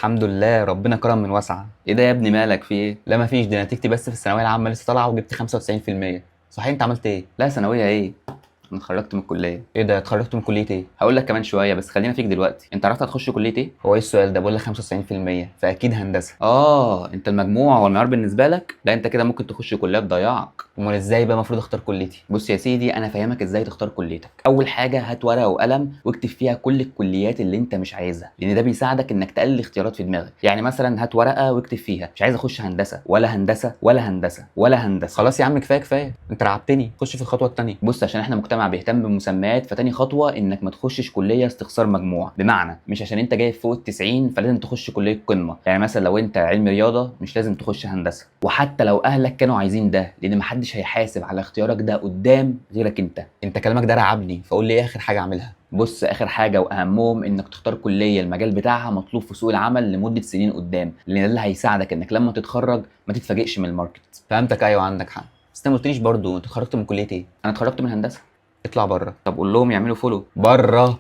الحمد لله، ربنا كرم من واسعه. ايه ده يا ابني، مالك في ايه؟ لا مفيش، دي نتيجتي بس في الثانويه العامه لسه طالعه وجبت 95%. صحيح انت عملت ايه؟ لا ثانويه ايه، انا اتخرجت من الكليه. ايه ده، اتخرجت من كليه ايه؟ هقول لك كمان شويه، بس خلينا فيك دلوقتي. انت عرفت هتخش كليه ايه؟ هو ايه السؤال ده؟ بقول لك 95%، فاكيد هندسه. انت المجموع والمعيار بالنسبه لك؟ لا انت كده ممكن تخش كليه تضيعك. امال ازاي بقى المفروض اختار كليتي؟ بص يا سيدي، انا فاهمك ازاي تختار كليتك. اول حاجه هات ورقه وقلم واكتب فيها كل الكليات اللي انت مش عايزها، لان ده بيساعدك انك تقلل اختيارات في دماغك. يعني مثلا هات ورقه واكتب فيها مش عايز اخش هندسه ولا هندسه ولا هندسه ولا هندسه. خلاص يا عم، كفايه كفايه، انت رعبتني. خش في الخطوه الثانيه. بص، عشان احنا مجتمع بيهتم بالمسميات، فتاني خطوه انك ما تخشش كليه استخسار مجموع. بمعنى مش عشان انت جايب فوق ال 90 فلازم تخش كليه قمه. يعني مثلا لو انت علم رياضه مش لازم تخش هندسه، وحتى لو اهلك كانوا عايزين ده، لان محدش هيحاسب على اختيارك ده قدام غيرك انت. انت كلامك ده رعبني، فقول لي ايه اخر حاجه اعملها؟ بص، اخر حاجه واهمهم انك تختار كليه المجال بتاعها مطلوب في سوق العمل لمده سنين قدام، لان ده اللي هيساعدك انك لما تتخرج ما تتفاجئش من الماركت. فهمتك، ايوه عندك حق. بس انت ما قلتليش برضه، انت اتخرجت من كليه ايه؟ انا اتخرجت من هندسه. اطلع بره. طب قول لهم يعملوا فولو بره.